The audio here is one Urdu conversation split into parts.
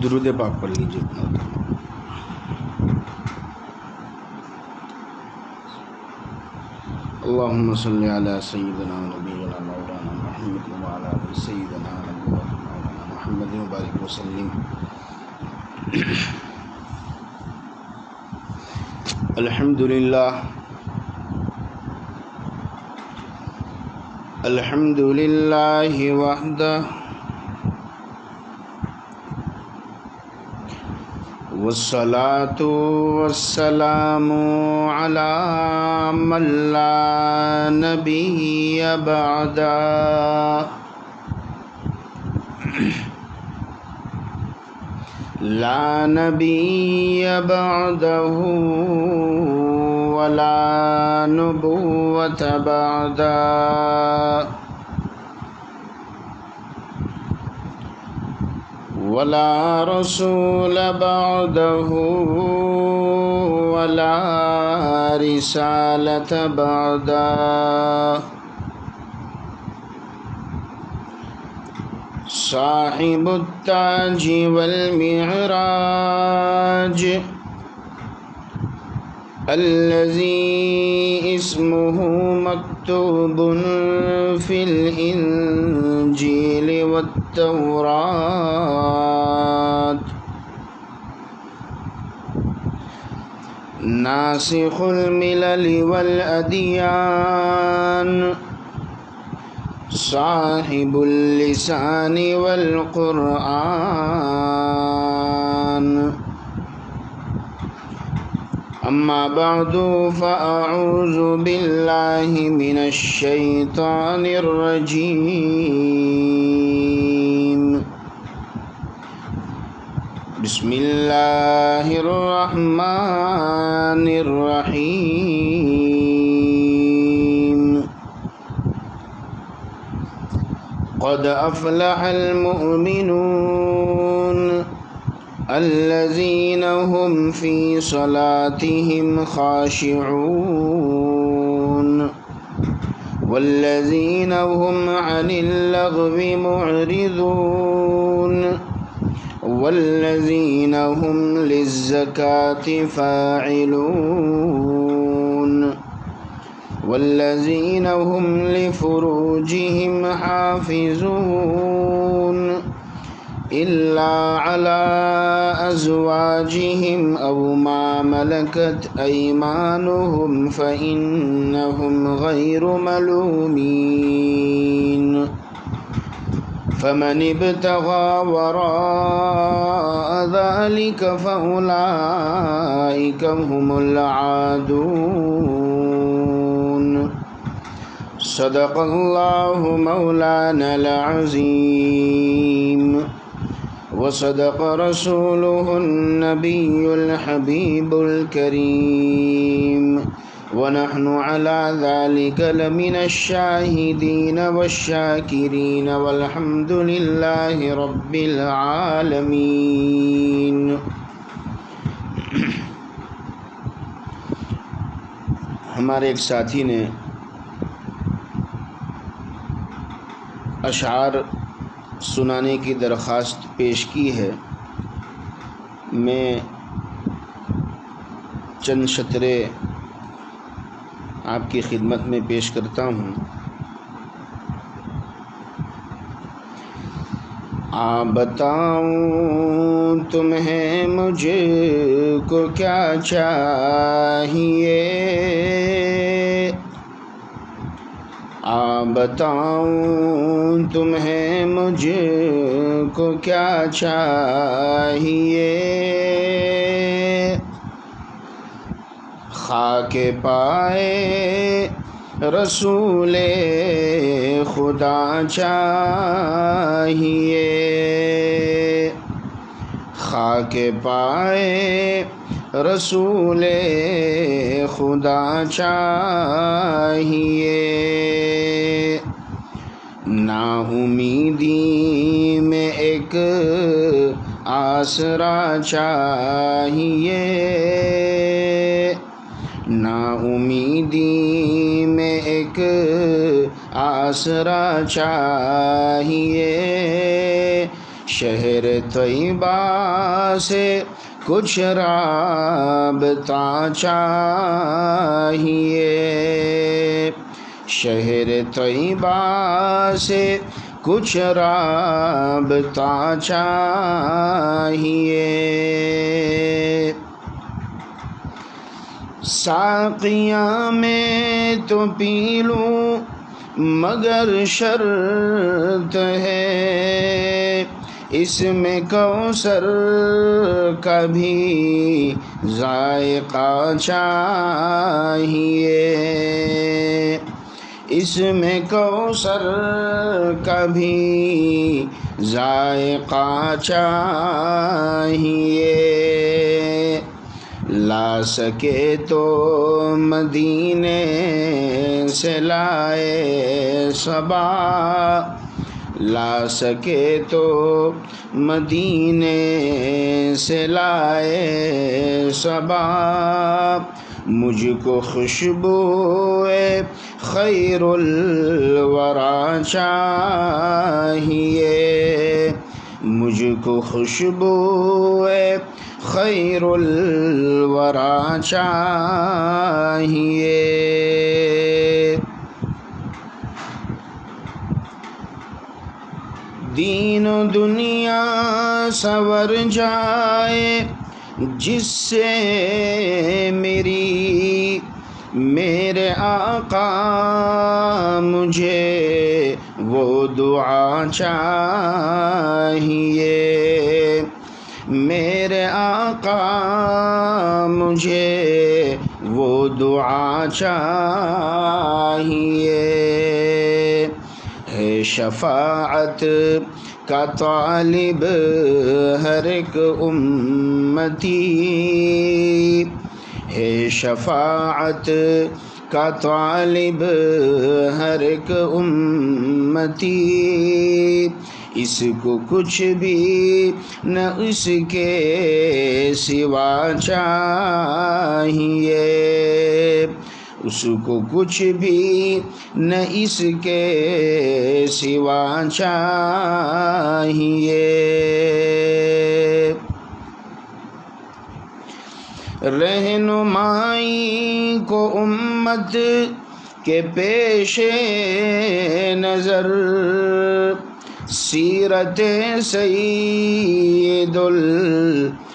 درود پاک پڑھ لیجیے. اللهم صل على سيدنا ونبينا مولانا محمد وعلى آل سيدنا مولانا محمد وبارك وسلم. الحمد لله الحمد لله وحده والصلاة والسلام على من لا نبي بعده لا نبي بعده ولا نبوة بعده ولا رسول بعده ولا رسالة بعده صاحب التاج والمعراج الذي اسمه مكتوب في الإنجيل والتوراة ناسخ الملل والأديان صاحب اللسان والقرآن. أما بعد فأعوذ بالله من الشيطان الرجيم. بسم الله الرحمن الرحيم. قد أفلح المؤمنون الذين هم في صلاتهم خاشعون والذين هم عن اللغو معرضون والذين هم للزكاة فاعلون والذين هم لفروجهم حافظون إلا على أزواجهم أو ما ملكت أيمانهم فإنهم غير ملومين. فمن ابتغى وراء ذلك فأولئك هم العادون. صدق الله مولانا العظيم وصدق رسوله النبي الحبيب الكريم ونحن على ذلك لمن الشاهدين والشاكرين والحمد لله رب العالمين. ہمارے ایک ساتھی نے اشعار سنانے کی درخواست پیش کی ہے. میں چند شطرے آپ کی خدمت میں پیش کرتا ہوں. بتاؤں تمہیں مجھ کو کیا چاہیے، بتاؤں تمہیں مجھ کو کیا چاہیے. خاک پائے رسول خدا چاہیے، خاک پائے رسول خدا چاہیے. نا امیدی میں ایک آسرا چاہیے، نا امیدی میں ایک آسرا چاہیے. شہر طیبہ سے کچھ رابطہ چاہیے، شہر طیبہ سے کچھ رابطہ چاہیے، ساقیاں میں تو پی لوں مگر شرط ہے، اس میں کوثر کا بھی ذائقہ چاہیے، اس میں کوثر کا بھی ذائقہ چاہیے، لا سکے تو مدینے سے لائے صبا، لا سکے تو مدینے سے لائے صبا، مجھ کو خوشبوئے خیر الورا چاہیے، مجھ کو خوشبوئے خیر الورا چاہیے، دین و دنیا سنور جائے جس سے میرے آقا، مجھے وہ دعا چاہیے، میرے آقا مجھے وہ دعا چاہیے، ہے شفاعت کا طالب ہر ایک امتی، ہے شفاعت کا طالب ہر ایک امتی، اس کو کچھ بھی نہ اس کے سوا چاہیے، اس کو کچھ بھی نہ اس کے سوا چاہیے، رہنمائی کو امت کے پیش نظر سیرت سید الانبیاء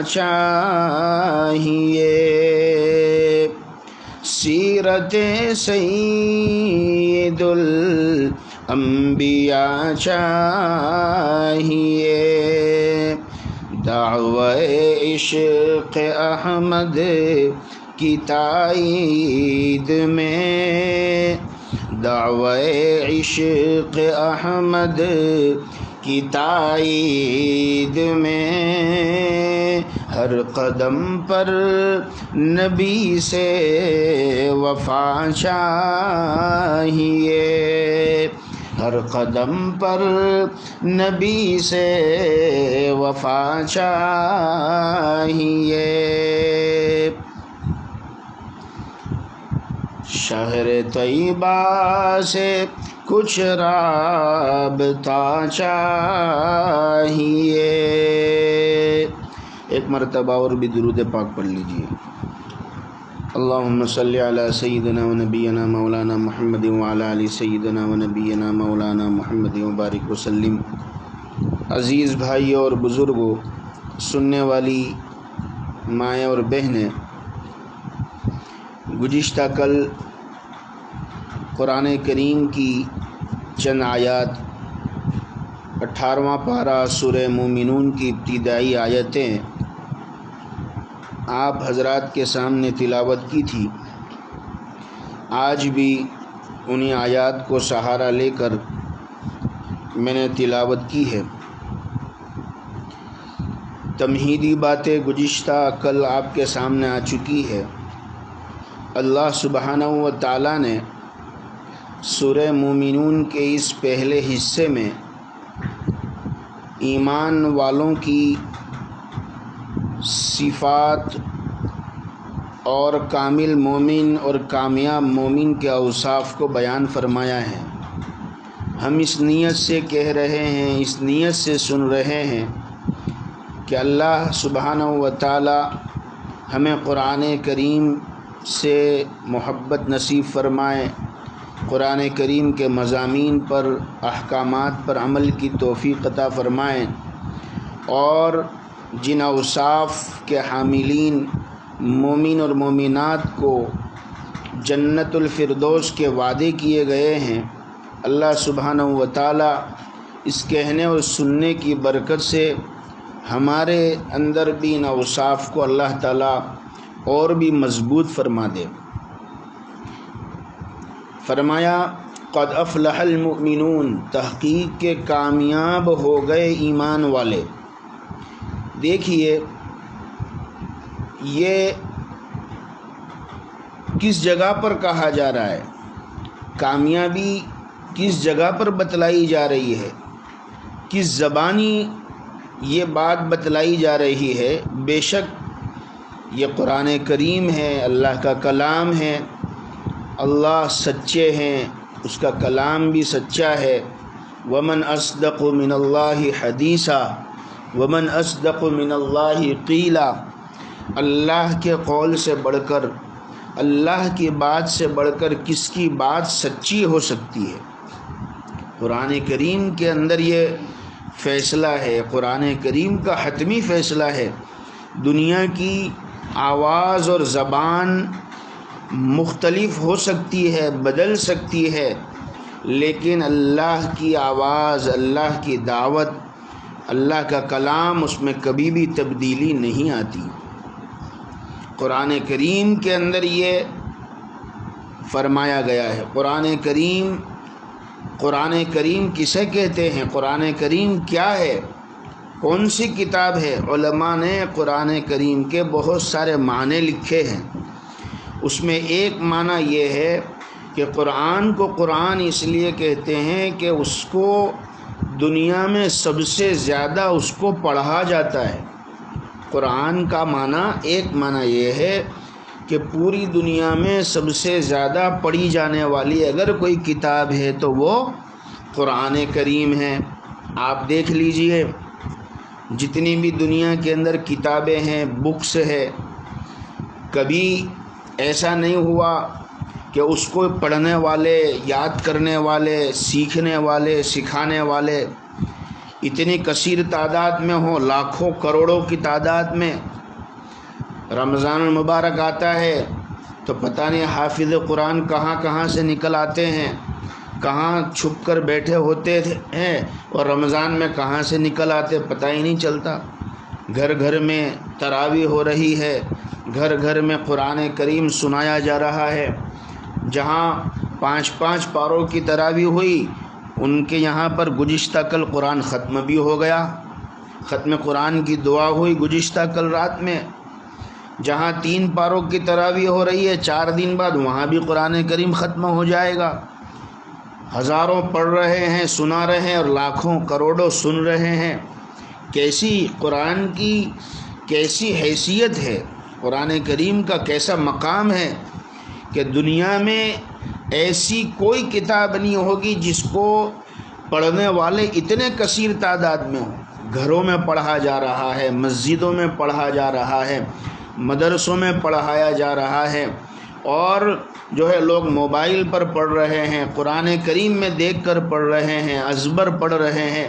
چاہیے، سیرت سید الانبیاء چاہیے، دعوی عشق احمد کی تائید میں، دعوی عشق احمد کی تائید میں، ہر قدم پر نبی سے وفا چاہیے، ہر قدم پر نبی سے وفا چاہیے، شہر طیبہ سے کچھ رابطہ چاہیے، ایک مرتبہ اور بھی درود پاک پڑھ لیجیے، اللہم صلی علی سیدنا و نبینا مولانا محمد وعلی آل سیدنا و نبینا مولانا محمد وبارک وسلم۔ عزیز بھائیوں اور بزرگوں، سننے والی مائیں اور بہنیں، گزشتہ کل قرآن کریم کی چند آیات 18واں پارہ سورہ مومنون کی ابتدائی آیتیں آپ حضرات کے سامنے تلاوت کی تھی، آج بھی انہی آیات کو سہارا لے کر میں نے تلاوت کی ہے۔ تمہیدی باتیں گزشتہ کل آپ کے سامنے آ چکی ہے۔ اللہ سبحانہ و تعالیٰ نے سورہ مومنون کے اس پہلے حصے میں ایمان والوں کی صفات اور کامل مومن اور کامیاب مومن کے اوصاف کو بیان فرمایا ہے۔ ہم اس نیت سے کہہ رہے ہیں، اس نیت سے سن رہے ہیں کہ اللہ سبحانہ و تعالی ہمیں قرآن کریم سے محبت نصیب فرمائے، قرآن کریم کے مضامین پر، احکامات پر عمل کی توفیق عطا فرمائے، اور جن اوصاف کے حاملین مومن اور مومنات کو جنت الفردوس کے وعدے کیے گئے ہیں، اللہ سبحانہ و تعالی اس کہنے اور سننے کی برکت سے ہمارے اندر بھی ان اوصاف کو اللہ تعالی اور بھی مضبوط فرما دے۔ فرمایا قد افلح المؤمنون، تحقیق کے کامیاب ہو گئے ایمان والے۔ دیکھیے یہ کس جگہ پر کہا جا رہا ہے، کامیابی کس جگہ پر بتلائی جا رہی ہے، کس زبانی یہ بات بتلائی جا رہی ہے؟ بے شک یہ قرآن کریم ہے، اللہ کا کلام ہے، اللہ سچے ہیں، اس کا کلام بھی سچا ہے۔ ومن اصدق من اللہ حدیثا ومن اصدق من اللہ قیلا، اللہ کے قول سے بڑھ کر، اللہ کی بات سے بڑھ کر کس کی بات سچی ہو سکتی ہے؟ قرآن کریم کے اندر یہ فیصلہ ہے، قرآن کریم کا حتمی فیصلہ ہے۔ دنیا کی آواز اور زبان مختلف ہو سکتی ہے، بدل سکتی ہے، لیکن اللہ کی آواز، اللہ کی دعوت، اللہ کا کلام، اس میں کبھی بھی تبدیلی نہیں آتی۔ قرآن کریم کے اندر یہ فرمایا گیا ہے۔ قرآن کریم کسے کہتے ہیں؟ قرآن کریم کیا ہے؟ کون سی کتاب ہے؟ علماء نے قرآن کریم کے بہت سارے معنی لکھے ہیں۔ اس میں ایک معنی یہ ہے کہ قرآن کو قرآن اس لیے کہتے ہیں کہ اس کو دنیا میں سب سے زیادہ اس کو پڑھا جاتا ہے۔ قرآن کا معنی، ایک معنی یہ ہے کہ پوری دنیا میں سب سے زیادہ پڑھی جانے والی اگر کوئی کتاب ہے تو وہ قرآن کریم ہے۔ آپ دیکھ لیجئے جتنی بھی دنیا کے اندر کتابیں ہیں، بکس ہے، کبھی ایسا نہیں ہوا کہ اس کو پڑھنے والے، یاد کرنے والے، سیکھنے والے، سکھانے والے اتنی کثیر تعداد میں ہوں، لاکھوں کروڑوں کی تعداد میں۔ رمضان المبارک آتا ہے تو پتہ نہیں حافظ قرآن کہاں کہاں سے نکل آتے ہیں، کہاں چھپ کر بیٹھے ہوتے ہیں، اور رمضان میں کہاں سے نکل آتے پتہ ہی نہیں چلتا۔ گھر گھر میں تراویح ہو رہی ہے، گھر گھر میں قرآن کریم سنایا جا رہا ہے۔ جہاں 5 پاروں کی تراویح ہوئی، ان کے یہاں پر گزشتہ کل قرآن ختم بھی ہو گیا، ختم قرآن کی دعا ہوئی گزشتہ کل رات میں۔ جہاں 3 پاروں کی تراویح ہو رہی ہے، 4 دن بعد وہاں بھی قرآن کریم ختم ہو جائے گا۔ ہزاروں پڑھ رہے ہیں، سنا رہے ہیں، اور لاکھوں کروڑوں سن رہے ہیں۔ کیسی قرآن کی کیسی حیثیت ہے، قرآن کریم کا کیسا مقام ہے کہ دنیا میں ایسی کوئی کتاب نہیں ہوگی جس کو پڑھنے والے اتنے کثیر تعداد میں ہوں۔ گھروں میں پڑھا جا رہا ہے، مسجدوں میں پڑھا جا رہا ہے، مدرسوں میں پڑھایا جا رہا ہے، اور لوگ موبائل پر پڑھ رہے ہیں، قرآن کریم میں دیکھ کر پڑھ رہے ہیں، ازبر پڑھ رہے ہیں،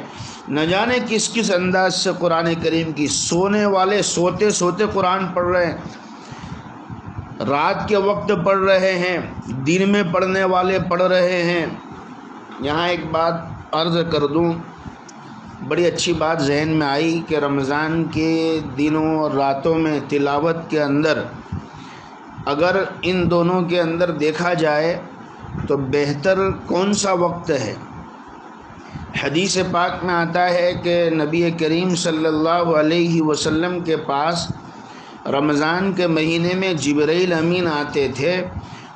نہ جانے کس کس انداز سے قرآن کریم کی۔ سونے والے سوتے سوتے قرآن پڑھ رہے ہیں، رات کے وقت پڑھ رہے ہیں، دن میں پڑھنے والے پڑھ رہے ہیں۔ یہاں ایک بات عرض کر دوں، بڑی اچھی بات ذہن میں آئی کہ رمضان کے دنوں اور راتوں میں تلاوت کے اندر اگر ان دونوں کے اندر دیکھا جائے تو بہتر کون سا وقت ہے؟ حدیث پاک میں آتا ہے کہ نبی کریم صلی اللہ علیہ وسلم کے پاس رمضان کے مہینے میں جبرائیل امین آتے تھے،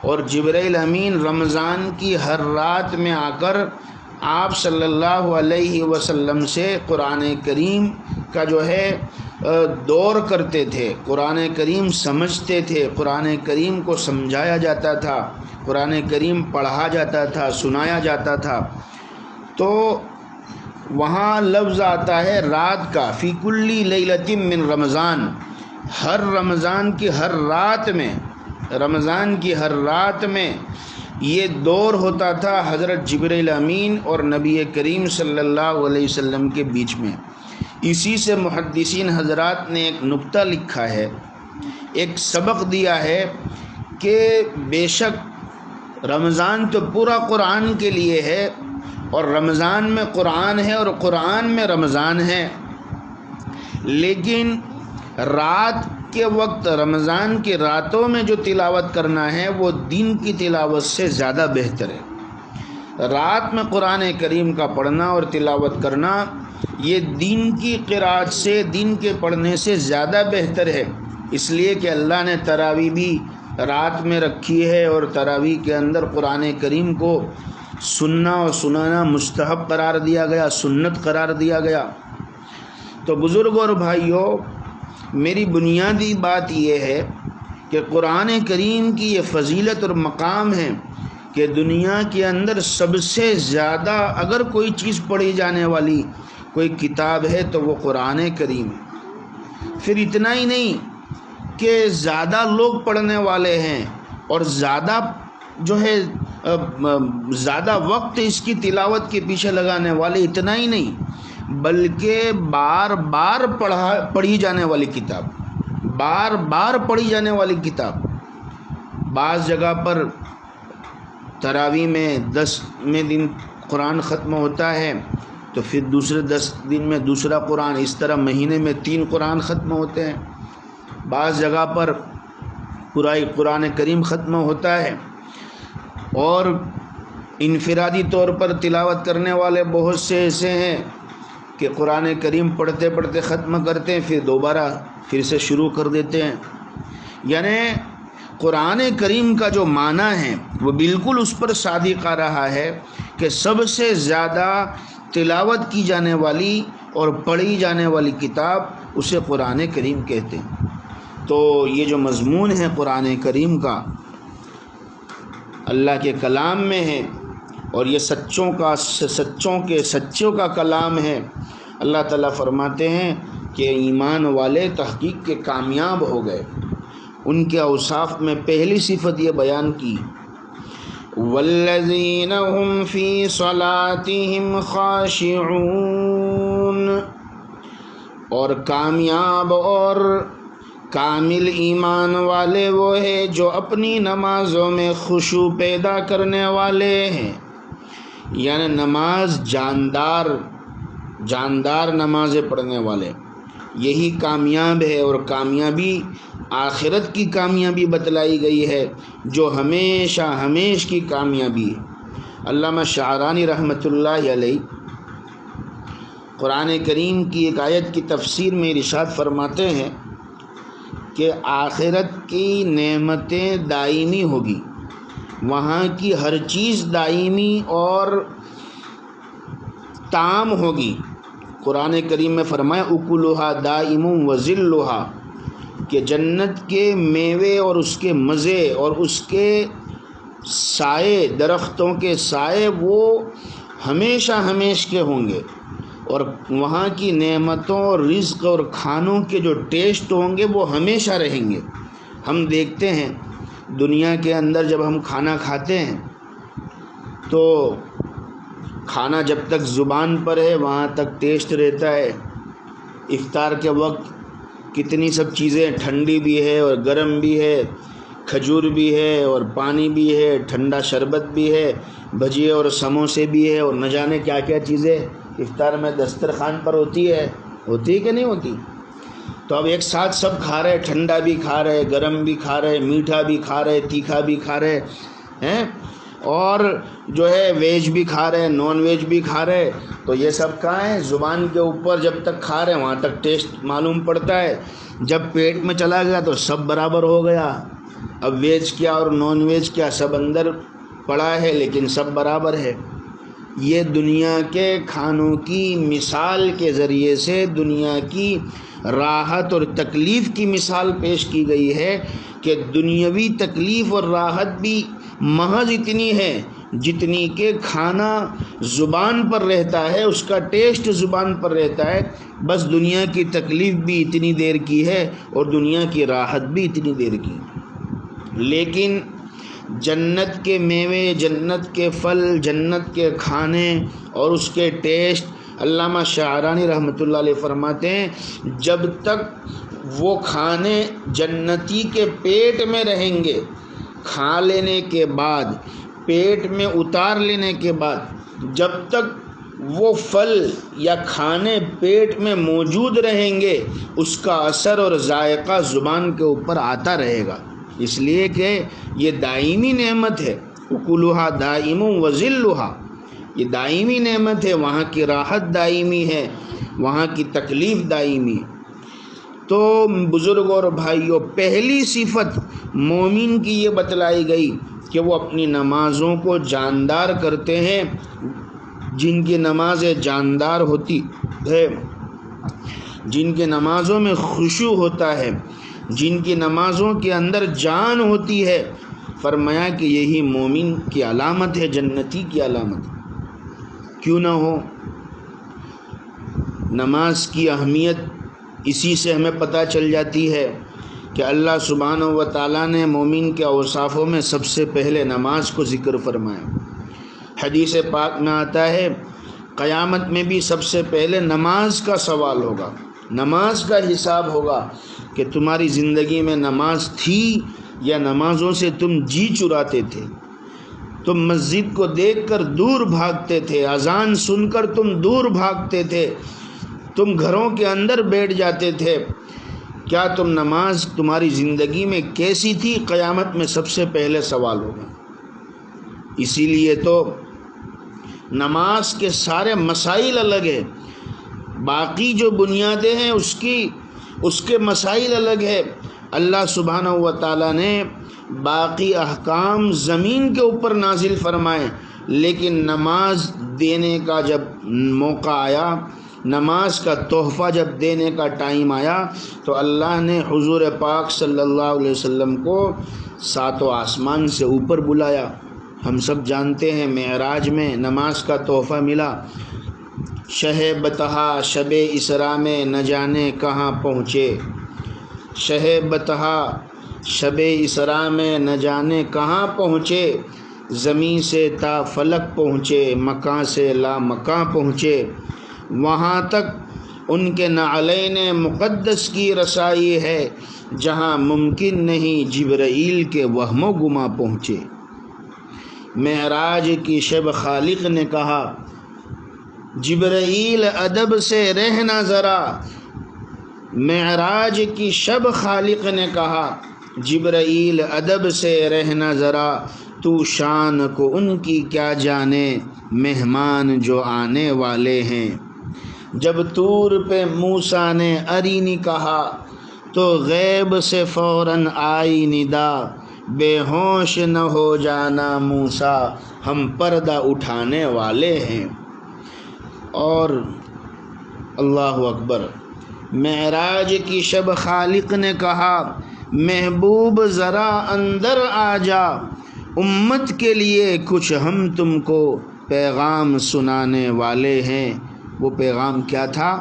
اور جبرائیل امین رمضان کی ہر رات میں آ کر آپ صلی اللہ علیہ وسلم سے قرآن کریم کا دور کرتے تھے، قرآن کریم سمجھتے تھے، قرآن کریم کو سمجھایا جاتا تھا، قرآن کریم پڑھا جاتا تھا، سنایا جاتا تھا۔ تو وہاں لفظ آتا ہے رات کا، فی کلی لیلۃ من رمضان، ہر رمضان کی ہر رات میں، رمضان کی ہر رات میں یہ دور ہوتا تھا حضرت جبرائیل امین اور نبی کریم صلی اللہ علیہ وسلم کے بیچ میں۔ اسی سے محدثین حضرات نے ایک نکتہ لکھا ہے، ایک سبق دیا ہے کہ بے شک رمضان تو پورا قرآن کے لیے ہے، اور رمضان میں قرآن ہے اور قرآن میں رمضان ہے، لیکن رات کے وقت رمضان کی راتوں میں جو تلاوت کرنا ہے وہ دن کی تلاوت سے زیادہ بہتر ہے۔ رات میں قرآن کریم کا پڑھنا اور تلاوت کرنا یہ دن کی قرات سے، دن کے پڑھنے سے زیادہ بہتر ہے، اس لیے کہ اللہ نے تراویح بھی رات میں رکھی ہے، اور تراویح کے اندر قرآن کریم کو سننا اور سنانا مستحب قرار دیا گیا، سنت قرار دیا گیا۔ تو بزرگوں اور بھائیوں، میری بنیادی بات یہ ہے کہ قرآن کریم کی یہ فضیلت اور مقام ہے کہ دنیا کے اندر سب سے زیادہ اگر کوئی چیز پڑھی جانے والی کوئی کتاب ہے تو وہ قرآن کریم ہے۔ پھر اتنا ہی نہیں کہ زیادہ لوگ پڑھنے والے ہیں اور زیادہ جو ہے زیادہ وقت اس کی تلاوت کے پیچھے لگانے والے، اتنا ہی نہیں بلکہ بار بار پڑھی جانے والی کتاب، بار بار پڑھی جانے والی کتاب۔ بعض جگہ پر تراویح میں 10ویں دن قرآن ختم ہوتا ہے تو پھر دوسرے 10 دن میں دوسرا قرآن، اس طرح مہینے میں 3 قرآن ختم ہوتے ہیں۔ بعض جگہ پر پورا قرآن کریم ختم ہوتا ہے، اور انفرادی طور پر تلاوت کرنے والے بہت سے ایسے ہیں کہ قرآن کریم پڑھتے پڑھتے ختم کرتے ہیں، پھر دوبارہ پھر سے شروع کر دیتے ہیں۔ یعنی قرآن کریم کا جو معنی ہے وہ بالکل اس پر صادق آ رہا ہے کہ سب سے زیادہ تلاوت کی جانے والی اور پڑھی جانے والی کتاب اسے قرآن کریم کہتے ہیں۔ تو یہ جو مضمون ہے قرآن کریم کا اللہ کے کلام میں ہے، اور یہ سچوں کا کلام ہے۔ اللہ تعالیٰ فرماتے ہیں کہ ایمان والے تحقیق کے کامیاب ہو گئے۔ ان کے اوصاف میں پہلی صفت یہ بیان کی، والذین هم فی صلاتهم خاشعون، اور کامیاب اور کامل ایمان والے وہ ہیں جو اپنی نمازوں میں خشوع پیدا کرنے والے ہیں، یعنی نماز جاندار نمازیں پڑھنے والے، یہی کامیاب ہے۔ اور کامیابی آخرت کی کامیابی بتلائی گئی ہے جو ہمیشہ کی کامیابی ہے۔ علامہ شعرانی رحمۃ اللہ علیہ قرآن کریم کی ایک آیت کی تفسیر میں ارشاد فرماتے ہیں کہ آخرت کی نعمتیں دائمی ہوگی، وہاں کی ہر چیز دائمی اور تام ہوگی۔ قرآن کریم میں فرمایا اکلھا دائم و ذلھا، کہ جنت کے میوے اور اس کے مزے اور اس کے سائے، درختوں کے سائے وہ ہمیشہ کے ہوں گے، اور وہاں کی نعمتوں اور رزق اور کھانوں کے جو ٹیسٹ ہوں گے وہ ہمیشہ رہیں گے۔ ہم دیکھتے ہیں دنیا کے اندر جب ہم کھانا کھاتے ہیں تو کھانا جب تک زبان پر ہے وہاں تک ٹیسٹ رہتا ہے۔ افطار کے وقت کتنی سب چیزیں، ٹھنڈی بھی ہے اور گرم بھی ہے، کھجور بھی ہے اور پانی بھی ہے، ٹھنڈا شربت بھی ہے، بھجیے اور سموسے بھی ہے، اور نہ جانے کیا کیا چیزیں افطار میں دسترخوان پر ہوتی ہے کہ نہیں ہوتی۔ تو اب ایک ساتھ سب کھا رہے، ٹھنڈا بھی کھا رہے، گرم بھی کھا رہے، میٹھا بھی کھا رہے، تیکھا بھی کھا رہے ہیں، اور جو ہے ویج بھی کھا رہے، نان ویج بھی کھا رہے۔ تو یہ سب کہاں ہے؟ زبان کے اوپر جب تک کھا رہے ہیں وہاں تک ٹیسٹ معلوم پڑتا ہے، جب پیٹ میں چلا گیا تو سب برابر ہو گیا۔ اب ویج کیا اور نان ویج کیا، سب اندر پڑا ہے لیکن سب برابر ہے۔ یہ دنیا کے کھانوں کی مثال کے ذریعے سے دنیا کی راحت اور تکلیف کی مثال پیش کی گئی ہے کہ دنیاوی تکلیف اور راحت بھی محض اتنی ہے جتنی کہ کھانا زبان پر رہتا ہے، اس کا ٹیسٹ زبان پر رہتا ہے، بس دنیا کی تکلیف بھی اتنی دیر کی ہے اور دنیا کی راحت بھی اتنی دیر کی۔ لیکن جنت کے میوے، جنت کے پھل، جنت کے کھانے اور اس کے ٹیسٹ، علامہ شعرانی رحمۃ اللہ علیہ فرماتے ہیں جب تک وہ کھانے جنتی کے پیٹ میں رہیں گے، کھا لینے کے بعد، پیٹ میں اتار لینے کے بعد، جب تک وہ پھل یا کھانے پیٹ میں موجود رہیں گے، اس کا اثر اور ذائقہ زبان کے اوپر آتا رہے گا، اس لیے کہ یہ دائمی نعمت ہے۔ اکلھا دائم و ذلھا، یہ دائمی نعمت ہے، وہاں کی راحت دائمی ہے، وہاں کی تکلیف دائمی ہے۔ تو بزرگوں اور بھائیوں، پہلی صفت مومن کی یہ بتلائی گئی کہ وہ اپنی نمازوں کو جاندار کرتے ہیں۔ جن کی نمازیں جاندار ہوتی ہے، جن کی نمازوں میں خشوع ہوتا ہے، جن کی نمازوں کے اندر جان ہوتی ہے، فرمایا کہ یہی مومن کی علامت ہے، جنتی کی علامت ہے۔ کیوں نہ ہو، نماز کی اہمیت اسی سے ہمیں پتہ چل جاتی ہے کہ اللہ سبحانہ و تعالیٰ نے مومن کے اوصافوں میں سب سے پہلے نماز کو ذکر فرمایا۔ حدیث پاک میں آتا ہے قیامت میں بھی سب سے پہلے نماز کا سوال ہوگا، نماز کا حساب ہوگا کہ تمہاری زندگی میں نماز تھی یا نمازوں سے تم جی چراتے تھے، تم مسجد کو دیکھ کر دور بھاگتے تھے، اذان سن کر تم دور بھاگتے تھے، تم گھروں کے اندر بیٹھ جاتے تھے، کیا تم نماز تمہاری زندگی میں کیسی تھی؟ قیامت میں سب سے پہلے سوال ہوگا۔ اسی لیے تو نماز کے سارے مسائل الگ ہیں، باقی جو بنیادیں ہیں اس کے مسائل الگ ہے۔ اللہ سبحانہ و تعالیٰ نے باقی احکام زمین کے اوپر نازل فرمائے، لیکن نماز دینے کا جب موقع آیا، نماز کا تحفہ جب دینے کا ٹائم آیا، تو اللہ نے حضور پاک صلی اللہ علیہ وسلم کو ساتوں آسمان سے اوپر بلایا۔ ہم سب جانتے ہیں معراج میں نماز کا تحفہ ملا۔ شہ بتہا شب اسراء میں نہ جانے کہاں پہنچے، شہ بتہا شب اسراء میں نہ جانے کہاں پہنچے، زمیں سے تا فلک پہنچے، مکاں سے لا مکاں پہنچے، وہاں تک ان کے نعلین مقدس کی رسائی ہے جہاں ممکن نہیں جبرائیل کے وہم و گما پہنچے۔ معراج کی شب خالق نے کہا جبرائیل ادب سے رہنا ذرا، معراج کی شب خالق نے کہا جبرائیل ادب سے رہنا ذرا، تو شان کو ان کی کیا جانے مہمان جو آنے والے ہیں۔ جب طور پہ موسیٰ نے ارینی کہا تو غیب سے فوراً آئی ندا، بے ہوش نہ ہو جانا موسیٰ ہم پردہ اٹھانے والے ہیں۔ اور اللہ اکبر، معراج کی شب خالق نے کہا محبوب ذرا اندر آ جا، امت کے لیے کچھ ہم تم کو پیغام سنانے والے ہیں۔ وہ پیغام کیا تھا؟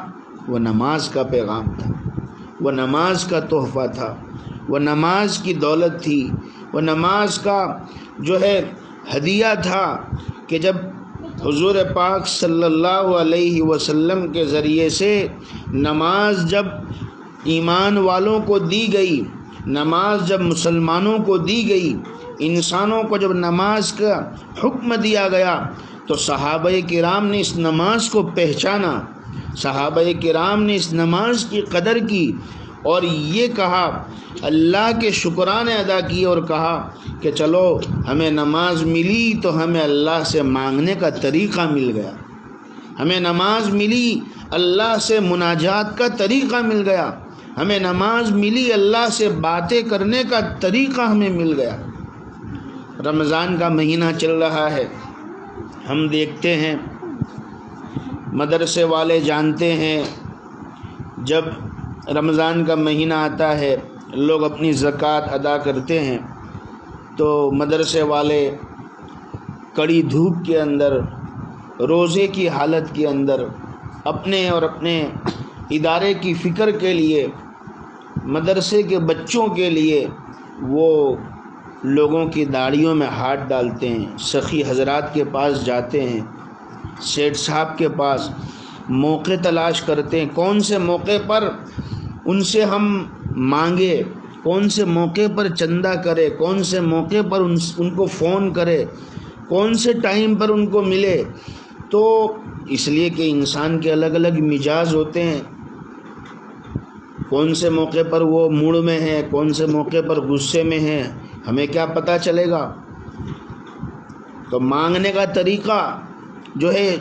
وہ نماز کا پیغام تھا، وہ نماز کا تحفہ تھا، وہ نماز کی دولت تھی، وہ نماز کا جو ہے ہدیہ تھا کہ جب حضور پاک صلی اللہ علیہ وسلم کے ذریعے سے نماز جب ایمان والوں کو دی گئی، نماز جب مسلمانوں کو دی گئی، انسانوں کو جب نماز کا حکم دیا گیا، تو صحابہ کرام نے اس نماز کو پہچانا، صحابہ کرام نے اس نماز کی قدر کی اور یہ کہا، اللہ کے شکرانے ادا کیے اور کہا کہ چلو ہمیں نماز ملی تو ہمیں اللہ سے مانگنے کا طریقہ مل گیا، ہمیں نماز ملی اللہ سے مناجات کا طریقہ مل گیا، ہمیں نماز ملی اللہ سے باتیں کرنے کا طریقہ ہمیں مل گیا۔ رمضان کا مہینہ چل رہا ہے، ہم دیکھتے ہیں مدرسے والے جانتے ہیں جب رمضان کا مہینہ آتا ہے لوگ اپنی زکوٰۃ ادا کرتے ہیں، تو مدرسے والے کڑی دھوپ کے اندر، روزے کی حالت کے اندر اپنے اور اپنے ادارے کی فکر کے لیے، مدرسے کے بچوں کے لیے وہ لوگوں کی داڑھیوں میں ہاتھ ڈالتے ہیں، سخی حضرات کے پاس جاتے ہیں، سیٹھ صاحب کے پاس موقع تلاش کرتے ہیں، کون سے موقع پر ان سے ہم مانگے، کون سے موقع پر چندہ کرے، کون سے موقع پر ان کو فون کرے، کون سے ٹائم پر ان کو ملے۔ تو اس لیے کہ انسان کے الگ الگ مزاج ہوتے ہیں، کون سے موقع پر وہ موڈ میں ہے، کون سے موقع پر غصے میں ہے، ہمیں کیا پتہ چلے گا؟ تو مانگنے کا طریقہ جو ہے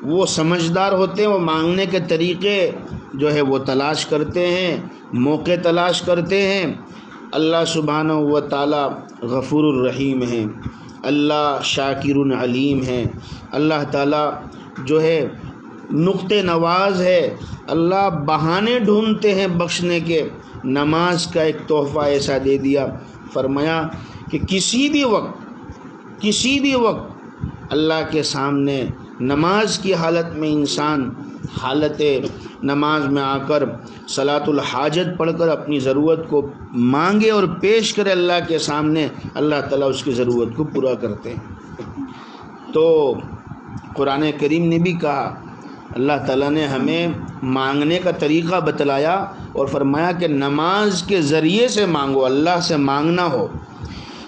وہ سمجھدار ہوتے ہیں، وہ مانگنے کے طریقے جو ہے وہ تلاش کرتے ہیں، موقع تلاش کرتے ہیں۔ اللہ سبحانہ و تعالی غفور الرحیم ہے، اللہ شاکر علیم ہے، اللہ تعالی جو ہے نقطہ نواز ہے، اللہ بہانے ڈھونڈتے ہیں بخشنے کے۔ نماز کا ایک تحفہ ایسا دے دیا، فرمایا کہ کسی بھی وقت اللہ کے سامنے نماز کی حالت میں انسان حالت نماز میں آ کر صلاۃ الحاجت پڑھ کر اپنی ضرورت کو مانگے اور پیش کرے اللہ کے سامنے، اللہ تعالیٰ اس کی ضرورت کو پورا کرتے ہیں۔ تو قرآن کریم نے بھی کہا، اللہ تعالیٰ نے ہمیں مانگنے کا طریقہ بتلایا اور فرمایا کہ نماز کے ذریعے سے مانگو، اللہ سے مانگنا ہو۔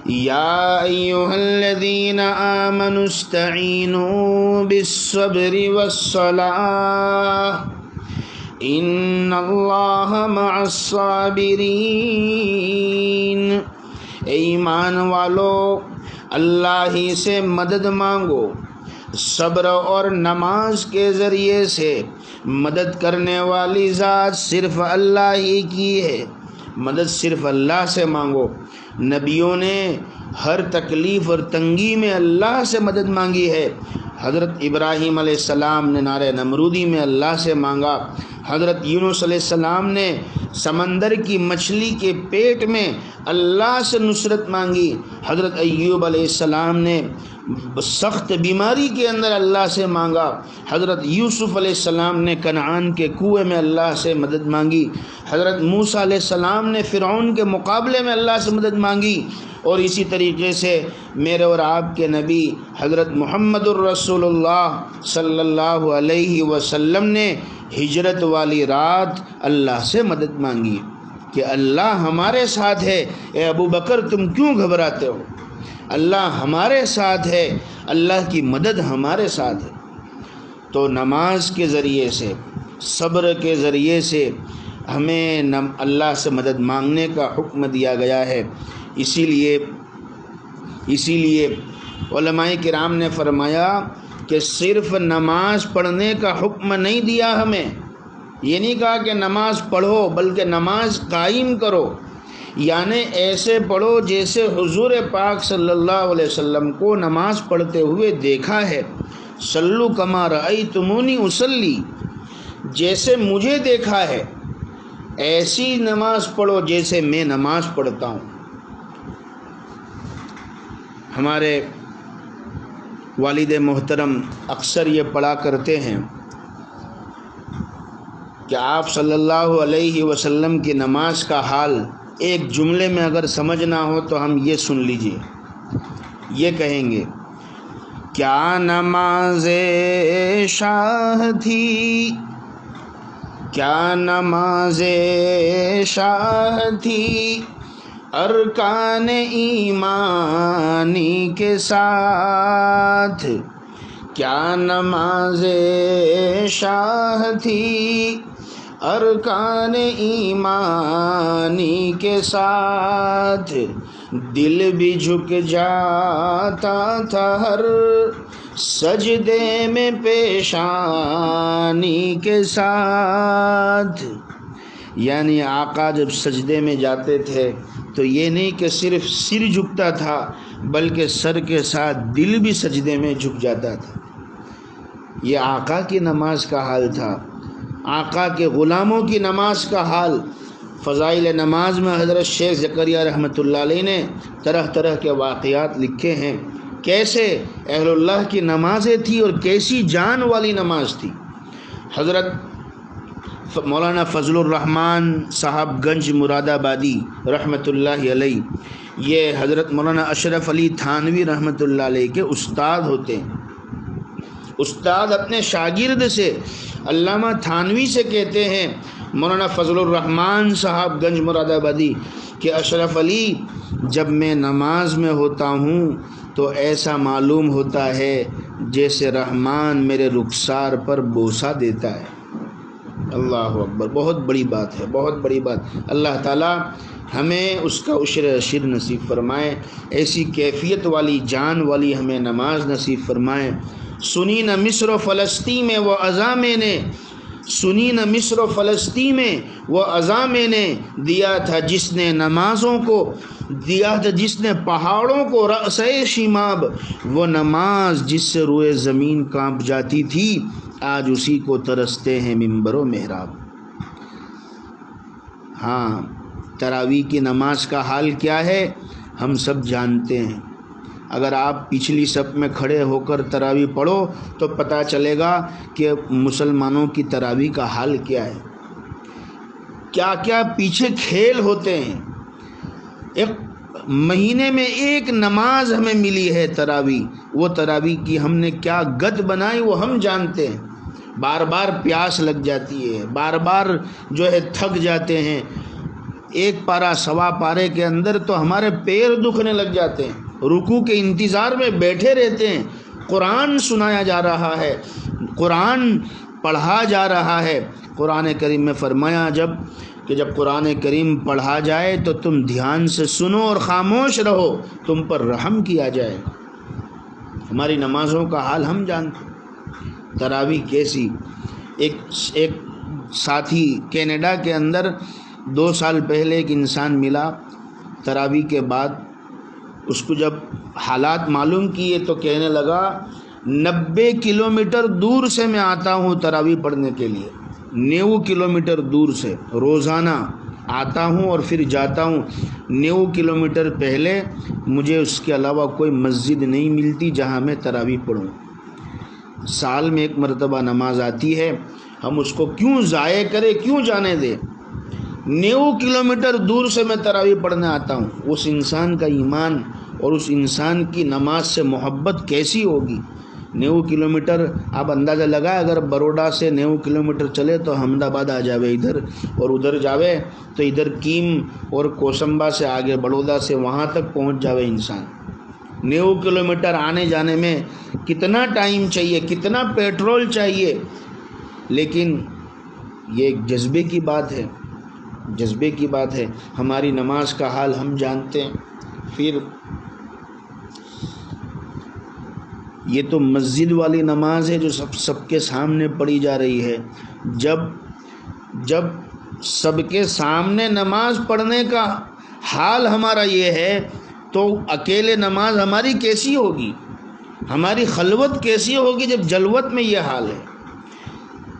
یا ایھا الذین آمنوا استعینوا بالصبر والصلاۃ ان اللہ مع الصابرین۔ اے ایمان والو، اللہ ہی سے مدد مانگو، صبر اور نماز کے ذریعے سے۔ مدد کرنے والی ذات صرف اللہ ہی کی ہے، مدد صرف اللہ سے مانگو۔ نبیوں نے ہر تکلیف اور تنگی میں اللہ سے مدد مانگی ہے۔ حضرت ابراہیم علیہ السلام نے نارے نمرودی میں اللہ سے مانگا، حضرت یونس علیہ السلام نے سمندر کی مچھلی کے پیٹ میں اللہ سے نصرت مانگی، حضرت ایوب علیہ السلام نے سخت بیماری کے اندر اللہ سے مانگا، حضرت یوسف علیہ السلام نے کنعان کے کنویں میں اللہ سے مدد مانگی، حضرت موسیٰ علیہ السلام نے فرعون کے مقابلے میں اللہ سے مدد مانگی، اور اسی طریقے سے میرے اور آپ کے نبی حضرت محمد الرسول اللہ صلی اللہ علیہ وسلم نے ہجرت والی رات اللہ سے مدد مانگی کہ اللہ ہمارے ساتھ ہے، اے ابو بکر تم کیوں گھبراتے ہو؟ اللہ ہمارے ساتھ ہے، اللہ کی مدد ہمارے ساتھ ہے۔ تو نماز کے ذریعے سے، صبر کے ذریعے سے ہمیں اللہ سے مدد مانگنے کا حکم دیا گیا ہے۔ اسی لیے علماء کرام نے فرمایا کہ صرف نماز پڑھنے کا حکم نہیں دیا ہمیں، یہ نہیں کہا کہ نماز پڑھو، بلکہ نماز قائم کرو، یعنی ایسے پڑھو جیسے حضور پاک صلی اللہ علیہ وسلم کو نماز پڑھتے ہوئے دیکھا ہے۔ صلو کما رأیتمونی اصلی، جیسے مجھے دیکھا ہے ایسی نماز پڑھو جیسے میں نماز پڑھتا ہوں۔ ہمارے والد محترم اکثر یہ پڑھا کرتے ہیں کہ آپ صلی اللہ علیہ وسلم کی نماز کا حال ایک جملے میں اگر سمجھنا ہو تو ہم یہ سن لیجئے، یہ کہیں گے، کیا نماز شاہ تھی، کیا نماز شاہ تھی، ارکان ایمانی کے ساتھ، کیا نماز شاہ تھی، ارکان ایمانی کے ساتھ، دل بھی جھک جاتا تھا ہر سجدے میں پیشانی کے ساتھ۔ یعنی آقا جب سجدے میں جاتے تھے تو یہ نہیں کہ صرف سر جھکتا تھا، بلکہ سر کے ساتھ دل بھی سجدے میں جھک جاتا تھا۔ یہ آقا کی نماز کا حال تھا، آقا کے غلاموں کی نماز کا حال۔ فضائل نماز میں حضرت شیخ زکریا رحمۃ اللہ علیہ نے طرح طرح کے واقعات لکھے ہیں، کیسے اہل اللہ کی نمازیں تھی اور کیسی جان والی نماز تھی۔ حضرت مولانا فضل الرحمن صاحب گنج مراد آبادی رحمۃ اللہ علیہ، یہ حضرت مولانا اشرف علی تھانوی رحمۃ اللہ علیہ کے استاد ہوتے ہیں۔ استاد اپنے شاگرد سے علامہ تھانوی سے کہتے ہیں، مولانا فضل الرحمن صاحب گنج مراد آبادی کہ اشرف علی، جب میں نماز میں ہوتا ہوں تو ایسا معلوم ہوتا ہے جیسے رحمان میرے رخسار پر بوسہ دیتا ہے۔ اللہ اکبر، بہت بڑی بات ہے، بہت بڑی بات۔ اللہ تعالی ہمیں اس کا عشر اشر نصیب فرمائے، ایسی کیفیت والی جان والی ہمیں نماز نصیب فرمائے۔ سنی نہ مصر و فلسطین میں وہ اذاں میں نے، سنی نہ مصر و فلسطین میں وہ اذاں میں نے، دیا تھا جس نے نمازوں کو، دیا تھا جس نے پہاڑوں کو رأسِ شماب، وہ نماز جس سے روئے زمین کانپ جاتی تھی، آج اسی کو ترستے ہیں منبر و محراب۔ ہاں، تراویح کی نماز کا حال کیا ہے ہم سب جانتے ہیں۔ اگر آپ پچھلی صف میں کھڑے ہو کر تراویح پڑھو تو پتہ چلے گا کہ مسلمانوں کی تراویح کا حال کیا ہے، کیا کیا پیچھے کھیل ہوتے ہیں۔ ایک مہینے میں ایک نماز ہمیں ملی ہے تراویح، وہ تراویح کی ہم نے کیا گت بنائی وہ ہم جانتے ہیں۔ بار بار پیاس لگ جاتی ہے، بار بار جو ہے تھک جاتے ہیں، ایک پارہ سوا پارے کے اندر تو ہمارے پیر دکھنے لگ جاتے ہیں، رکوع کے انتظار میں بیٹھے رہتے ہیں، قرآن سنایا جا رہا ہے، قرآن پڑھا جا رہا ہے۔ قرآن کریم میں فرمایا جب قرآن کریم پڑھا جائے تو تم دھیان سے سنو اور خاموش رہو، تم پر رحم کیا جائے۔ ہماری نمازوں کا حال ہم جانتے ہیں۔ تراویح کیسی، ایک ساتھی کینیڈا کے اندر 2 سال پہلے ایک انسان ملا، تراویح کے بعد اس کو جب حالات معلوم کیے تو کہنے لگا 90 کلومیٹر دور سے میں آتا ہوں تراویح پڑھنے کے لیے، 90 کلومیٹر دور سے روزانہ آتا ہوں اور پھر جاتا ہوں، 90 کلومیٹر پہلے مجھے اس کے علاوہ کوئی مسجد نہیں ملتی جہاں میں تراویح پڑھوں۔ سال میں ایک مرتبہ نماز آتی ہے، ہم اس کو کیوں ضائع کریں، کیوں جانے دیں؟ 90 کلومیٹر دور سے میں تراویح پڑھنے آتا ہوں۔ اس انسان کا ایمان اور اس انسان کی نماز سے محبت کیسی ہوگی؟ 90 کلومیٹر آپ اندازہ لگائے، اگر بروڈا سے 90 کلومیٹر چلے تو احمد آباد آ جاوے ادھر، اور ادھر جاوے تو ادھر کیم اور کوسمبا سے آگے بڑودہ سے وہاں تک پہنچ جاوے انسان۔ 90 کلومیٹر آنے جانے میں کتنا ٹائم چاہیے، کتنا پیٹرول چاہیے، لیکن یہ ایک جذبے کی بات ہے، جذبے کی بات ہے۔ ہماری نماز کا حال ہم جانتے ہیں۔ پھر یہ تو مسجد والی نماز ہے جو سب کے سامنے پڑھی جا رہی ہے۔ جب سب کے سامنے نماز پڑھنے کا حال ہمارا یہ ہے تو اکیلے نماز ہماری کیسی ہوگی، ہماری خلوت کیسی ہوگی جب جلوت میں یہ حال ہے۔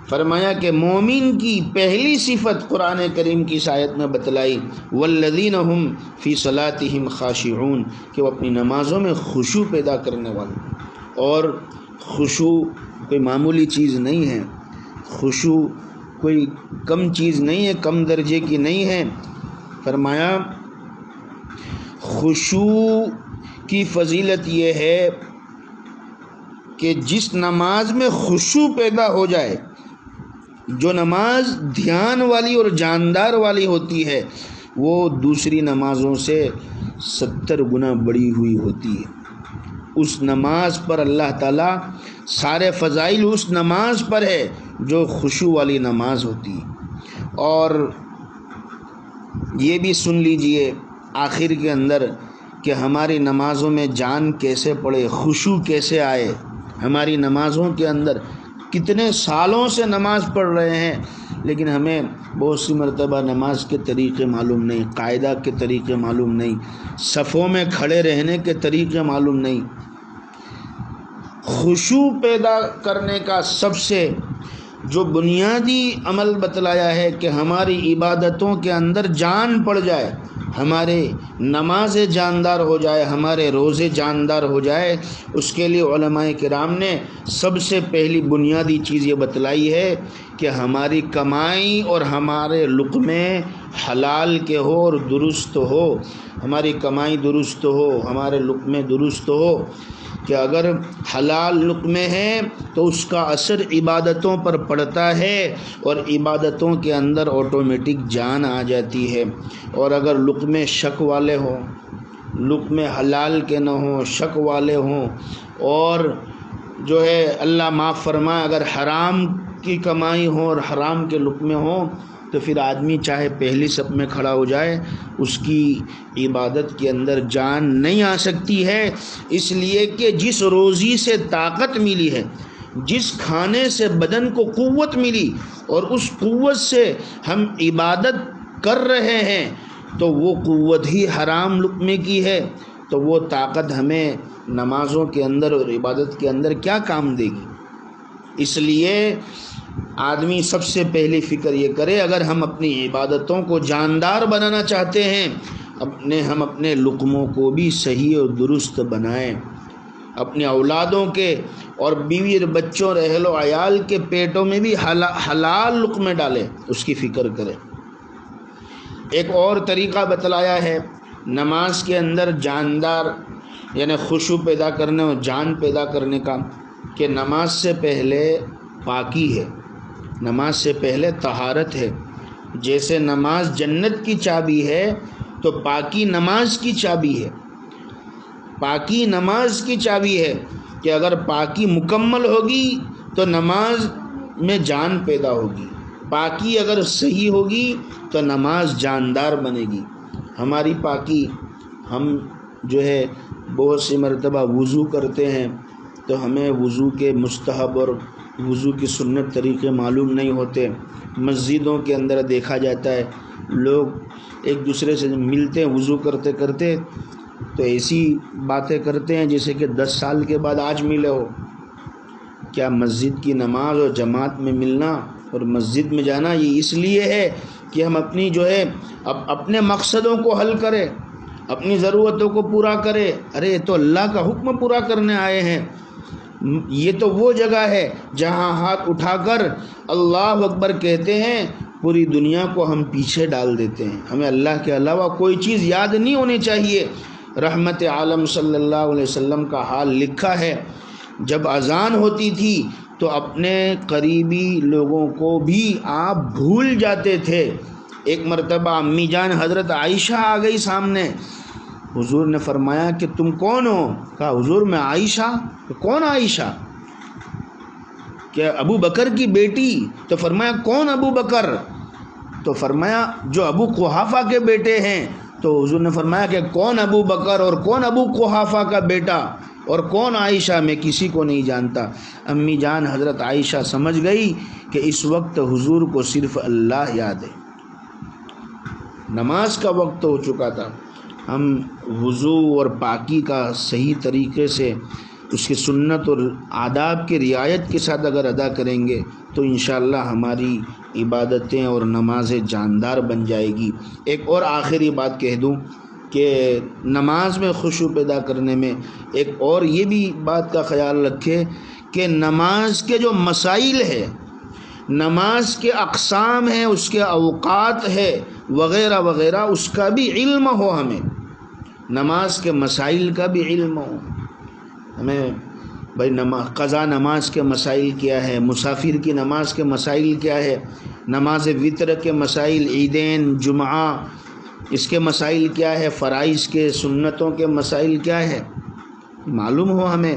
فرمایا کہ مومن کی پہلی صفت قرآن کریم کی آیت میں بتلائی، والذین ہم فی صلاتہم خاشعون، کہ وہ اپنی نمازوں میں خشوع پیدا کرنے والے۔ اور خشوع کوئی معمولی چیز نہیں ہے، خشوع کوئی کم چیز نہیں ہے، کم درجے کی نہیں ہے۔ فرمایا خشوع کی فضیلت یہ ہے کہ جس نماز میں خشوع پیدا ہو جائے، جو نماز دھیان والی اور جاندار والی ہوتی ہے، وہ دوسری نمازوں سے 70 گنا بڑی ہوئی ہوتی ہے۔ اس نماز پر اللہ تعالیٰ سارے فضائل اس نماز پر ہے جو خشوع والی نماز ہوتی ہے۔ اور یہ بھی سن لیجئے آخر کے اندر کہ ہماری نمازوں میں جان کیسے پڑے، خشوع کیسے آئے۔ ہماری نمازوں کے اندر کتنے سالوں سے نماز پڑھ رہے ہیں، لیکن ہمیں بہت سی مرتبہ نماز کے طریقے معلوم نہیں، قاعدہ کے طریقے معلوم نہیں، صفوں میں کھڑے رہنے کے طریقے معلوم نہیں۔ خشوع پیدا کرنے کا سب سے جو بنیادی عمل بتلایا ہے کہ ہماری عبادتوں کے اندر جان پڑ جائے، ہمارے نمازیں جاندار ہو جائے، ہمارے روزے جاندار ہو جائے، اس کے لیے علماء کرام نے سب سے پہلی بنیادی چیز یہ بتلائی ہے کہ ہماری کمائی اور ہمارے لقمے حلال کے ہو اور درست ہو، ہماری کمائی درست ہو، ہمارے لقمے درست ہو، کہ اگر حلال لقمے ہیں تو اس کا اثر عبادتوں پر پڑتا ہے اور عبادتوں کے اندر آٹومیٹک جان آ جاتی ہے، اور اگر لقمے شک والے ہوں، لقمے حلال کے نہ ہوں، شک والے ہوں، اور جو ہے اللہ معاف فرمائے اگر حرام کی کمائی ہو اور حرام کے لقمے ہوں، تو پھر آدمی چاہے پہلی صف میں کھڑا ہو جائے، اس کی عبادت کے اندر جان نہیں آ سکتی ہے، اس لیے کہ جس روزی سے طاقت ملی ہے، جس کھانے سے بدن کو قوت ملی اور اس قوت سے ہم عبادت کر رہے ہیں، تو وہ قوت ہی حرام لقمے کی ہے، تو وہ طاقت ہمیں نمازوں کے اندر اور عبادت کے اندر کیا کام دے گی؟ اس لیے آدمی سب سے پہلی فکر یہ کرے، اگر ہم اپنی عبادتوں کو جاندار بنانا چاہتے ہیں، ہم اپنے لقموں کو بھی صحیح اور درست بنائیں، اپنے اولادوں کے اور بیوی اور بچوں اور اہل و عیال کے پیٹوں میں بھی حلال لقمے ڈالیں، اس کی فکر کریں۔ ایک اور طریقہ بتلایا ہے نماز کے اندر جاندار یعنی خشوع پیدا کرنے اور جان پیدا کرنے کا، کہ نماز سے پہلے پاکی ہے، نماز سے پہلے طہارت ہے۔ جیسے نماز جنت کی چابی ہے تو پاکی نماز کی چابی ہے، پاکی نماز کی چابی ہے، کہ اگر پاکی مکمل ہوگی تو نماز میں جان پیدا ہوگی، پاکی اگر صحیح ہوگی تو نماز جاندار بنے گی۔ ہماری پاکی، ہم جو ہے بہت سی مرتبہ وضو کرتے ہیں تو ہمیں وضو کے مستحب اور وضو کی سنت طریقے معلوم نہیں ہوتے۔ مسجدوں کے اندر دیکھا جاتا ہے لوگ ایک دوسرے سے ملتے ہیں وضو کرتے کرتے تو ایسی باتیں کرتے ہیں جیسے کہ 10 سال کے بعد آج ملے ہو۔ کیا مسجد کی نماز اور جماعت میں ملنا اور مسجد میں جانا یہ اس لیے ہے کہ ہم اپنی جو ہے اپنے مقصدوں کو حل کریں، اپنی ضرورتوں کو پورا کریں؟ ارے یہ تو اللہ کا حکم پورا کرنے آئے ہیں۔ یہ تو وہ جگہ ہے جہاں ہاتھ اٹھا کر اللہ اکبر کہتے ہیں، پوری دنیا کو ہم پیچھے ڈال دیتے ہیں، ہمیں اللہ کے علاوہ کوئی چیز یاد نہیں ہونی چاہیے۔ رحمت عالم صلی اللہ علیہ وسلم کا حال لکھا ہے، جب اذان ہوتی تھی تو اپنے قریبی لوگوں کو بھی آپ بھول جاتے تھے۔ ایک مرتبہ امی جان حضرت عائشہ آ گئی سامنے، حضور نے فرمایا کہ تم کون ہو؟ کہا حضور میں عائشہ۔ کون عائشہ؟ کہ ابو بکر کی بیٹی۔ تو فرمایا کون ابو بکر؟ تو فرمایا جو ابو قحافہ کے بیٹے ہیں۔ تو حضور نے فرمایا کہ کون ابو بکر اور کون ابو قحافہ کا بیٹا اور کون عائشہ؟ میں کسی کو نہیں جانتا۔ امی جان حضرت عائشہ سمجھ گئی کہ اس وقت حضور کو صرف اللہ یاد ہے، نماز کا وقت ہو چکا تھا۔ ہم وضو اور پاکی کا صحیح طریقے سے اس کی سنت اور آداب کی رعایت کے ساتھ اگر ادا کریں گے تو انشاءاللہ ہماری عبادتیں اور نمازیں جاندار بن جائے گی۔ ایک اور آخری بات کہہ دوں کہ نماز میں خشوع پیدا کرنے میں ایک اور یہ بھی بات کا خیال رکھے کہ نماز کے جو مسائل ہے، نماز کے اقسام ہیں، اس کے اوقات ہے وغیرہ وغیرہ، اس کا بھی علم ہو، ہمیں نماز کے مسائل کا بھی علم ہو۔ ہمیں بھائی قضا نماز کے مسائل کیا ہے، مسافر کی نماز کے مسائل کیا ہے، نماز وطر کے مسائل، عیدین، جمعہ، اس کے مسائل کیا ہے، فرائض کے سنتوں کے مسائل کیا ہے، معلوم ہو ہمیں۔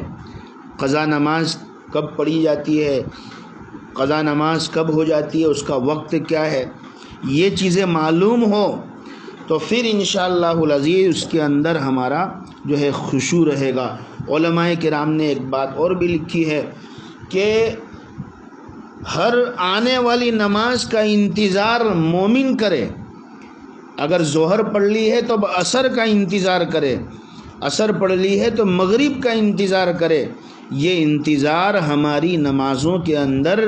قضا نماز کب پڑھی جاتی ہے، قضا نماز کب ہو جاتی ہے، اس کا وقت کیا ہے، یہ چیزیں معلوم ہو تو پھر انشاءاللہ العزیز اس کے اندر ہمارا جو ہے خشوع رہے گا۔ علماء کرام نے ایک بات اور بھی لکھی ہے کہ ہر آنے والی نماز کا انتظار مومن کرے۔ اگر ظہر پڑھ لی ہے تو عصر کا انتظار کرے، عصر پڑھ لی ہے تو مغرب کا انتظار کرے۔ یہ انتظار ہماری نمازوں کے اندر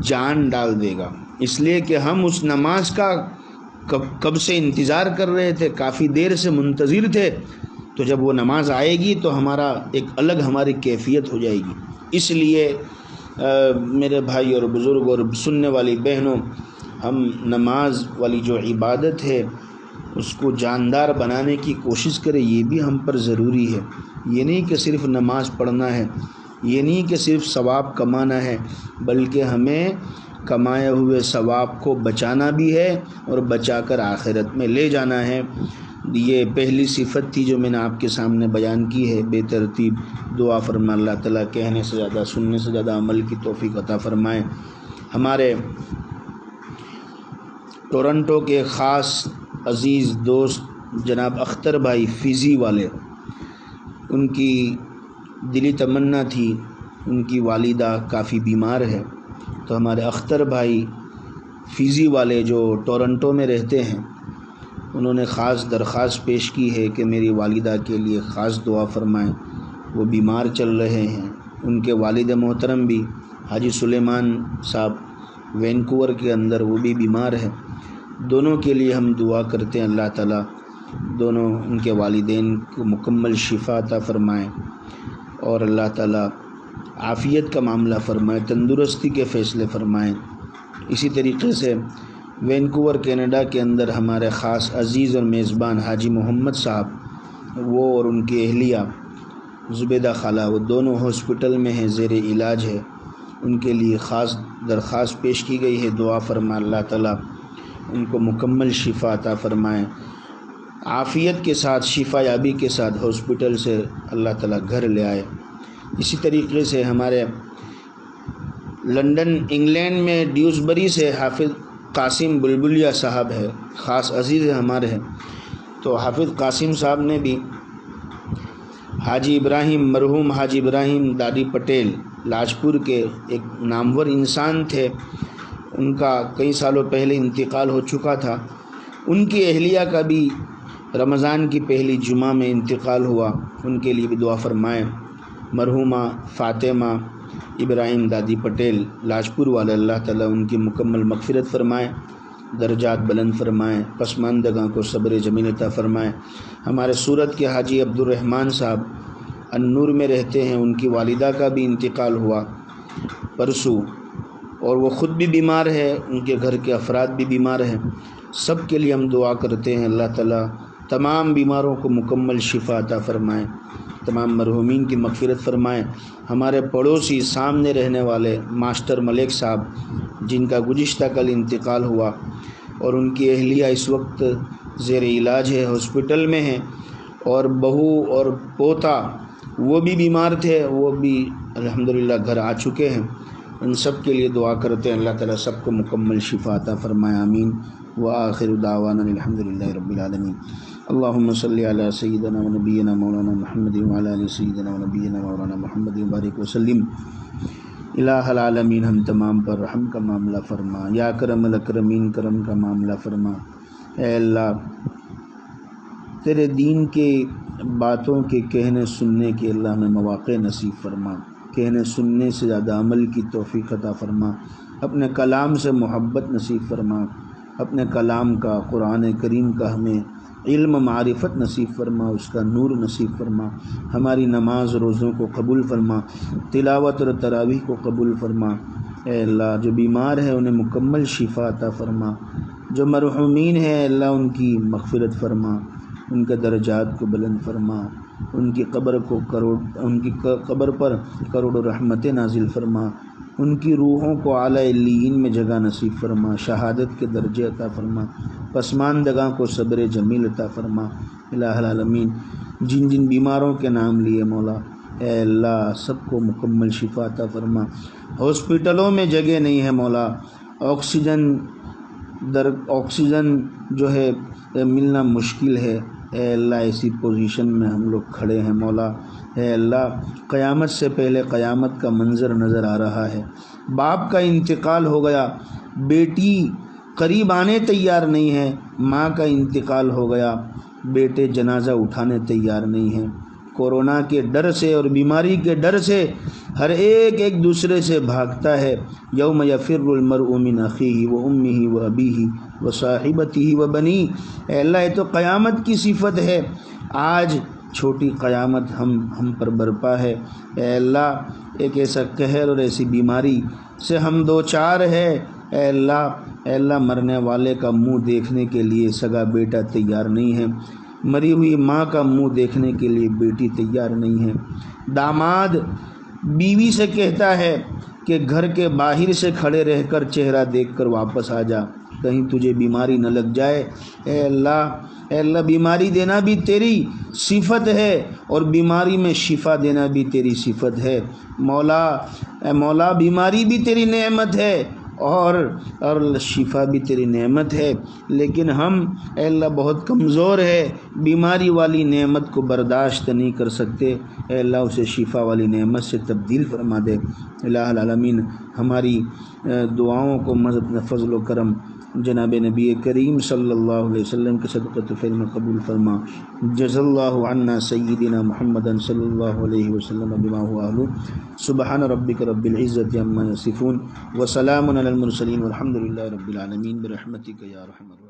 جان ڈال دے گا، اس لیے کہ ہم اس نماز کا کب سے انتظار کر رہے تھے، کافی دیر سے منتظر تھے، تو جب وہ نماز آئے گی تو ہمارا ایک الگ ہماری کیفیت ہو جائے گی۔ اس لیے میرے بھائی اور بزرگ اور سننے والی بہنوں، ہم نماز والی جو عبادت ہے اس کو جاندار بنانے کی کوشش کریں، یہ بھی ہم پر ضروری ہے۔ یہ نہیں کہ صرف نماز پڑھنا ہے، یہ نہیں کہ صرف ثواب کمانا ہے، بلکہ ہمیں کمائے ہوئے ثواب کو بچانا بھی ہے اور بچا کر آخرت میں لے جانا ہے۔ یہ پہلی صفت تھی جو میں نے آپ کے سامنے بیان کی ہے۔ بے ترتیب دعا فرما اللہ تعالیٰ کہنے سے زیادہ، سننے سے زیادہ عمل کی توفیق عطا فرمائے۔ ہمارے ٹورنٹو کے خاص عزیز دوست جناب اختر بھائی فیضی والے، ان کی دلی تمنا تھی، ان کی والدہ کافی بیمار ہے، تو ہمارے اختر بھائی فیضی والے جو ٹورنٹو میں رہتے ہیں، انہوں نے خاص درخواست پیش کی ہے کہ میری والدہ کے لیے خاص دعا فرمائیں، وہ بیمار چل رہے ہیں۔ ان کے والد محترم بھی حاجی سلیمان صاحب وینکوور کے اندر، وہ بھی بیمار ہے۔ دونوں کے لیے ہم دعا کرتے ہیں اللہ تعالیٰ دونوں ان کے والدین کو مکمل شفا عطا فرمائیں اور اللہ تعالیٰ عافیت کا معاملہ فرمائے، تندرستی کے فیصلے فرمائیں۔ اسی طریقے سے وینکوور کینیڈا کے اندر ہمارے خاص عزیز اور میزبان حاجی محمد صاحب، وہ اور ان کی اہلیہ زبیدہ خالہ، وہ دونوں ہاسپٹل میں ہیں، زیر علاج ہے۔ ان کے لیے خاص درخواست پیش کی گئی ہے، دعا فرما اللہ تعالیٰ ان کو مکمل شفا عطا فرمائیں، عافیت کے ساتھ، شفا یابی کے ساتھ ہاسپٹل سے اللہ تعالیٰ گھر لے آئے۔ اسی طریقے سے ہمارے لنڈن انگلینڈ میں ڈیوزبری سے حافظ قاسم بلبلیہ صاحب ہے، خاص عزیز ہمارے ہیں، تو حافظ قاسم صاحب نے بھی حاجی ابراہیم، مرحوم حاجی ابراہیم دادی پٹیل لاجپور کے ایک نامور انسان تھے، ان کا کئی سالوں پہلے انتقال ہو چکا تھا۔ ان کی اہلیہ کا بھی رمضان کی پہلی جمعہ میں انتقال ہوا، ان کے لیے بھی دعا فرمائیں۔ مرحومہ فاطمہ ابراہیم دادی پٹیل لاجپور والے، اللہ تعالیٰ ان کی مکمل مغفرت فرمائیں، درجات بلند فرمائیں، پسماندگاں کو صبر جمیل عطا فرمائیں۔ ہمارے سورت کے حاجی عبد الرحمن صاحب النور میں رہتے ہیں، ان کی والدہ کا بھی انتقال ہوا پرسوں، اور وہ خود بھی بیمار ہے، ان کے گھر کے افراد بھی بیمار ہیں۔ سب کے لیے ہم دعا کرتے ہیں اللہ تعالیٰ تمام بیماروں کو مکمل شفا عطا فرمائیں، تمام مرحومین کی مغفرت فرمائیں۔ ہمارے پڑوسی سامنے رہنے والے ماسٹر ملک صاحب، جن کا گزشتہ کل انتقال ہوا اور ان کی اہلیہ اس وقت زیر علاج ہے، ہاسپٹل میں ہیں، اور بہو اور پوتا وہ بھی بیمار تھے، وہ بھی الحمدللہ گھر آ چکے ہیں۔ ان سب کے لیے دعا کرتے ہیں اللہ تعالیٰ سب کو مکمل شفا عطا فرمائے، آمین۔ وآخر دعوانا الحمدللہ رب العالمین۔ اللہم صلی علی سیدنا و نبینا مولانا محمد وعلی آل سیدنا و نبینا مولانا محمد وبارک وسلم۔ الہ العالمین ہم تمام پر رحم کا معاملہ فرما، یا کرم الاکرمین کرم کا معاملہ فرما۔ اے اللہ تیرے دین کے باتوں کے کہنے سننے کے اللہ ہمیں مواقع نصیب فرما، کہنے سننے سے زیادہ عمل کی توفیق عطا فرما، اپنے کلام سے محبت نصیب فرما، اپنے کلام کا، قرآن کریم کا ہمیں علم معرفت نصیب فرما، اس کا نور نصیب فرما، ہماری نماز روزوں کو قبول فرما، تلاوت اور تراویح کو قبول فرما۔ اے اللہ جو بیمار ہیں انہیں مکمل شفا عطا فرما، جو مرحومین ہیں اللہ ان کی مغفرت فرما، ان کے درجات کو بلند فرما، ان کی قبر پر کروڑوں رحمتیں نازل فرما، ان کی روحوں کو اعلیٰ علیین میں جگہ نصیب فرما، شہادت کے درجے عطا فرما، پسماندگاں کو صبر جمیل عطا فرما۔ الہ العالمین جن جن بیماروں کے نام لیے مولا، اے اللہ سب کو مکمل شفا عطا فرما۔ ہاسپٹلوں میں جگہ نہیں ہے مولا، آکسیجن جو ہے ملنا مشکل ہے، اے اللہ ایسی پوزیشن میں ہم لوگ کھڑے ہیں مولا۔ اے اللہ قیامت سے پہلے قیامت کا منظر نظر آ رہا ہے، باپ کا انتقال ہو گیا، بیٹی قریب آنے تیار نہیں ہے، ماں کا انتقال ہو گیا، بیٹے جنازہ اٹھانے تیار نہیں ہیں، کورونا کے ڈر سے اور بیماری کے ڈر سے ہر ایک دوسرے سے بھاگتا ہے۔ یوم یفر المرء من اخیہ و امہ و ابیہ و صاحبتہ و بنیہ، اے اللہ یہ تو قیامت کی صفت ہے، آج چھوٹی قیامت ہم پر برپا ہے۔ اے اللہ ایک ایسا قہر اور ایسی بیماری سے ہم دو چار ہے، اے اللہ مرنے والے کا منہ دیکھنے کے لیے سگا بیٹا تیار نہیں ہے، مری ہوئی ماں کا منہ دیکھنے کے لیے بیٹی تیار نہیں ہے، داماد بیوی سے کہتا ہے کہ گھر کے باہر سے کھڑے رہ کر چہرہ دیکھ کر واپس آ جا، کہیں تجھے بیماری نہ لگ جائے۔ اے اللہ بیماری دینا بھی تیری صفت ہے اور بیماری میں شفا دینا بھی تیری صفت ہے۔ اے مولا بیماری بھی تیری نعمت ہے اور شفا بھی تیری نعمت ہے، لیکن ہم اے اللہ بہت کمزور ہے، بیماری والی نعمت کو برداشت نہیں کر سکتے، اے اللہ اسے شفا والی نعمت سے تبدیل فرما دے۔ الہ العالمین ہماری دعاؤں کو اپنا فضل و کرم جناب نبی کریم صلی اللہ علیہ وسلم کے صدقۃ فعل میں قبول فرما۔ جزا اللہ عنا سیدنا محمد صلی اللہ علیہ وسلم بما هو اہلہ۔ سبحان ربک رب العزۃ عما یصفون وسلام علی المرسلین والحمد للہ رب العالمین برحمتک یا ارحم الراحمین۔